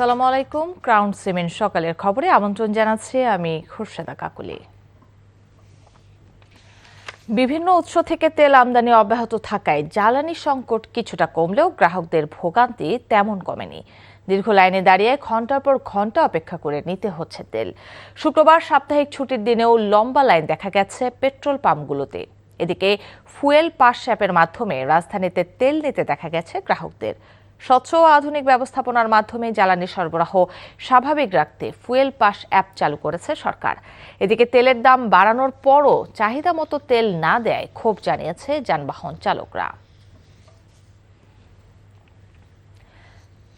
আসসালামু আলাইকুম। Crown cement সকালের খবরে আমন্ত্রণ জানাচ্ছি আমি খুরশেদা কাকুলি। বিভিন্ন উৎস থেকে তেল আমদানি অব্যাহত থাকায় জ্বালানি সংকট কিছুটা কমলেও গ্রাহকদের ভোগান্তি তেমন কমেনি। দীর্ঘ লাইনে দাঁড়িয়ে ঘন্টার পর ঘন্টা অপেক্ষা করে নিতে হচ্ছে তেল। শুক্রবার সাপ্তাহিক ছুটির দিনেও লম্বা লাইন দেখা গেছে পেট্রোল পাম্পগুলোতে। এদিকে ফুয়েল পাস অ্যাপের মাধ্যমে রাজধানীতে তেল নিতে দেখা গেছে গ্রাহকদের। স্বচ্ছ ও আধুনিক ব্যবস্থাপনার মাধ্যমে জ্বালানি সরবরাহ স্বাভাবিক রাখতে ফুয়েল পাস অ্যাপ চালু করেছে সরকার। এদিকে তেলের দাম বাড়ানোর পরও চাহিদা মতো তেল না দেয় ক্ষোভ জানিয়েছে যানবাহন চালকরা।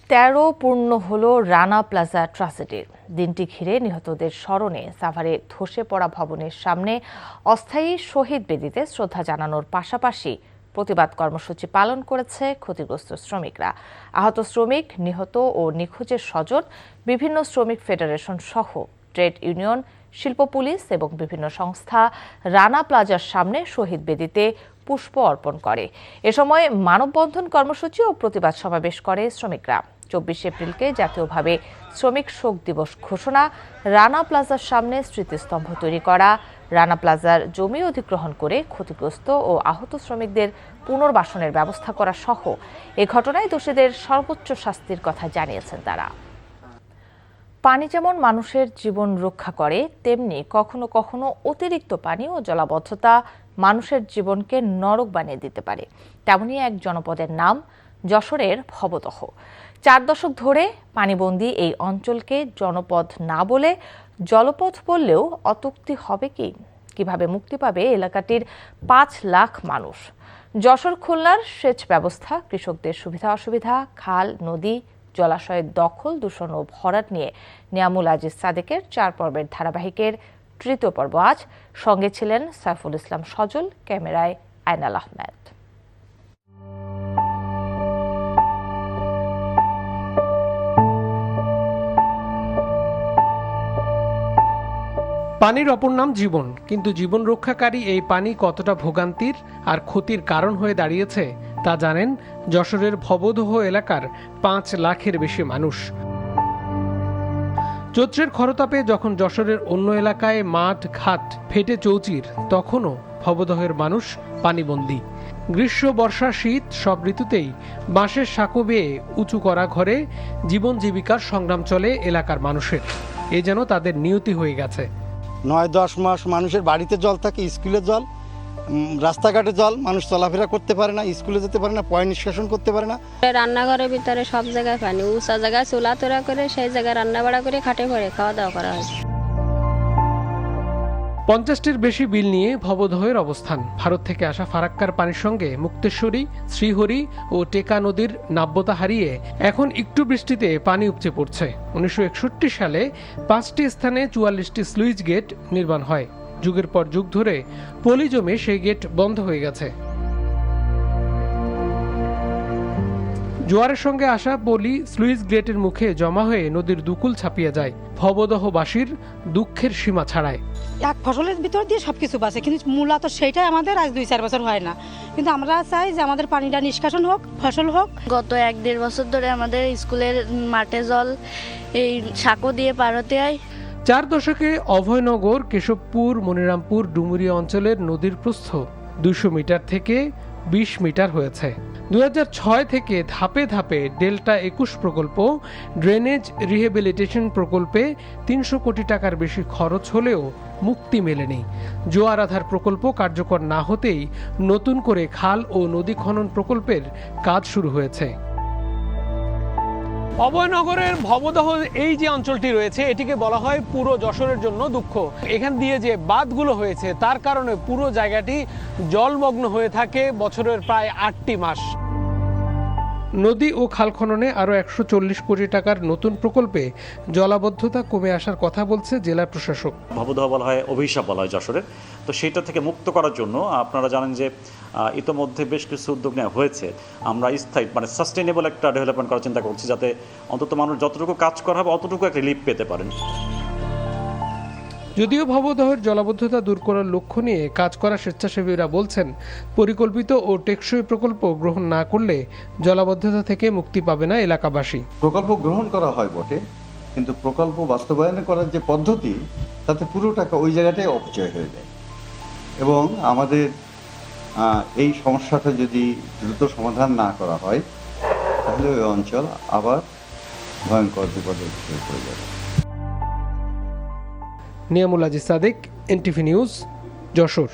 13 পূর্ণ হলো রানা প্লাজা ট্র্যাজেডির। দিনটি ঘিরে নিহতদের স্মরণে সাভারে ধসে পড়া ভবনের সামনে অস্থায়ী শহীদ বেদিতে শ্রদ্ধা জানানোর পাশাপাশি প্রতিবাদ কর্মসূচি পালন করেছে ক্ষতিগ্রস্ত শ্রমিকরা। আহত শ্রমিক, নিহত ও নিখোঁজের স্বজন, বিভিন্ন শ্রমিক ফেডারেশন সহ ট্রেড ইউনিয়ন, শিল্প পুলিশ এবং বিভিন্ন সংস্থা রানা প্লাজার সামনে শহীদ বেদিতে পুষ্প অর্পণ করে। এ সময় মানববন্ধন কর্মসূচি ও প্রতিবাদ সমাবেশ করে শ্রমিকরা। 24 এপ্রিলকে জাতীয়ভাবে শ্রমিক শোক দিবস ঘোষণা, রানা প্লাজার সামনে স্মৃতিস্তম্ভ তৈরি করা, রানা প্লাজার জমি অধিগ্রহণ করে ক্ষতিগ্রস্ত ও আহত শ্রমিকদের পুনর্বাসনের ব্যবস্থা করা সহ এ ঘটনায় দোষীদের সর্বোচ্চ শাস্তির কথা জানিয়েছেন তারা। পানি যেমন মানুষের জীবন রক্ষা করে, তেমনি কখনো কখনো অতিরিক্ত পানি ও জলাবদ্ধতা মানুষের জীবনকে নরক বানিয়ে দিতে পারে। তেমনি এক জনপদের নাম যশোরের ভবদহ। 4 দশক ধরে পানিবন্দী এই অঞ্চলকে জনপদ না বলে জলপথ বললেও অত্যুক্তি হবে কি? কিভাবে মুক্তি পাবে এলাকাটির 5 লাখ মানুষ? যশোর খুলনার সেচ ব্যবস্থা, কৃষকদের সুবিধা অসুবিধা, খাল নদী জলাশয়ের দখল, দূষণ ও ভরাট নিয়ে নিয়ামুল আজিজ সাদেকের 4 পর্বের ধারাবাহিকের 3য় পর্ব আজ। সঙ্গে ছিলেন সাইফুল ইসলাম সজল, ক্যামেরায় আয়নাল আহমেদ। পানির অপর নাম জীবন, কিন্তু জীবন রক্ষাকারী এই পানি কতটা ভোগান্তির আর ক্ষতির কারণ হয়ে দাঁড়িয়েছে তা জানেন যশোরের ভবদহ এলাকার 5 লাখের বেশি মানুষ। চৈত্রের খরতাপে যখন যশোরের অন্য এলাকায় মাঠ ঘাট ফেটে চৌচির, তখনও ভবদহের মানুষ পানিবন্দী। গ্রীষ্ম, বর্ষা, শীত সব ঋতুতেই বাঁশের সাঁকো বেয়ে উঁচু করা ঘরে জীবন জীবিকার সংগ্রাম চলে এলাকার মানুষের। এ যেন তাদের নিয়তি হয়ে গেছে। 9-10 মাস মানুষের বাড়িতে জল থাকে, স্কুলে জল, রাস্তাঘাটে জল, মানুষ চলাফেরা করতে পারে না, স্কুলে যেতে পারে না, পয় নিষ্কাশন করতে পারে না। রান্নাঘরের ভিতরে সব জায়গায় পানি, উঁচা জায়গায় চুলা তোলা করে সেই জায়গায় রান্না বাড়া করে খাটে পড়ে খাওয়া দাওয়া করা হয়। 50টির বেশি বিল নিয়ে ভবদহের অবস্থান। ভারত থেকে আসা ফারাক্কার পানির সঙ্গে মুক্তেশ্বরী, শ্রীহরি ও টেকা নদীর নাব্যতা হারিয়ে এখন একটু বৃষ্টিতে পানি উপচে পড়ছে। 1961 সালে 5টি স্থানে 44টি স্লুইস গেট নির্মাণ হয়। যুগের পর যুগ ধরে পলি জমে সেই গেট বন্ধ হয়ে গেছে। জোয়ারের সঙ্গে আসা পলি স্লুইস গেটের মুখে জমা হয়ে নদীর দুকুল ছাপিয়ে যায়। ভবদহবাসীর দুঃখের সীমা ছাড়ায়। এক ফসলের ভিতর দিয়ে সবকিছু বাঁচে, কিন্তু মূলত সেইটাই আমাদের আজ 2-4 বছর হয় না। কিন্তু আমরা চাই যে আমাদের পানিটা নিষ্কাশন হোক, ফসল হোক। গত 1-1.5 বছর ধরে আমাদের স্কুলের মাঠে জল এই সাঁকো দিয়ে পার হতে হয়। 4 দশকে অভয়নগর, কেশবপুর, মনিরামপুর, ডুমুরিয়া অঞ্চলের নদীর প্রস্থ 200 মিটার থেকে 20 মিটার হয়েছে। 2006 থেকে ধাপে ধাপে ডেল্টা 21 প্রকল্প, ড্রেনেজ রিহেবিলিটেশন প্রকল্পে 300 কোটি টাকার বেশি খরচ হলেও মুক্তি মেলেনি। জোয়ার আধার প্রকল্প কার্যকর না হতেই নতুন করে খাল ও নদী খনন প্রকল্পের কাজ শুরু হয়েছে। অভয়নগরের ভবদহ এই যে অঞ্চলটি রয়েছে, এটিকে বলা হয় পুরো যশোরের জন্য দুঃখ। এখান দিয়ে যে বাঁধগুলো হয়েছে তার কারণে পুরো জায়গাটি জলমগ্ন হয়ে থাকে বছরের প্রায় 8টি মাস। নদী ও খাল খননে আরও 140 কোটি টাকার নতুন প্রকল্পে জলাবদ্ধতা কমে আসার কথা বলছে জেলা প্রশাসক। ভবদহ বলা হয়, অভিশাপ বলা হয় যশোরের। তো সেটা থেকে মুক্ত করার জন্য আপনারা জানেন যে ইতোমধ্যে বেশ কিছু উদ্যোগ নেওয়া হয়েছে। আমরা স্থায়ী সাস্টেনেবল একটা ডেভেলপমেন্ট করার চিন্তা করছি, যাতে অন্তত মানুষ যতটুকু কাজ করা হবে অতটুকু একটা রিলিফ পেতে পারেন। যদিও ভবদহের জলাবদ্ধতা দূর করার লক্ষ্য নিয়ে কাজ করা স্বেচ্ছাসেবীরা বলছেন, পরিকল্পিত ও টেকসই প্রকল্প গ্রহণ না করলে জলাবদ্ধতা থেকে মুক্তি পাবে না এলাকাবাসী। প্রকল্প গ্রহণ করা হয় বটে, কিন্তু প্রকল্প বাস্তবায়ন করার যে পদ্ধতি, তাতে পুরো টাকা ওই জায়গাটায় অপচয় হয়ে যায়। এবং আমাদের এই সমস্যাটা যদি দ্রুত সমাধান না করা হয়, তাহলে ওই অঞ্চল আবার ভয়ঙ্কর বিপদের মুখে পড়ে যাবে। Niamul Aziz Sadiq, NTV news, Jessore.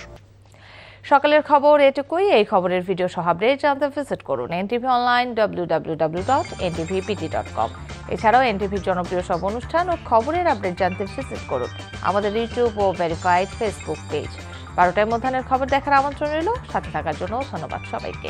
সকালের খবর এটুকুই। এই খবরের ভিডিও সহ আপডেট জানতে ভিজিট করুন এনটিভি অনলাইন www.ntvpt.com। এছাড়াও এনটিভির জনপ্রিয় সব অনুষ্ঠান ও খবরের আপডেট জানতে ভিজিট করুন আমাদের ইউটিউব ও ভেরিফাইড ফেসবুক পেজ। 12টায় মধ্যাহ্নের খবর দেখার আমন্ত্রণ রইল। সাথে থাকার জন্য ধন্যবাদ সবাইকে।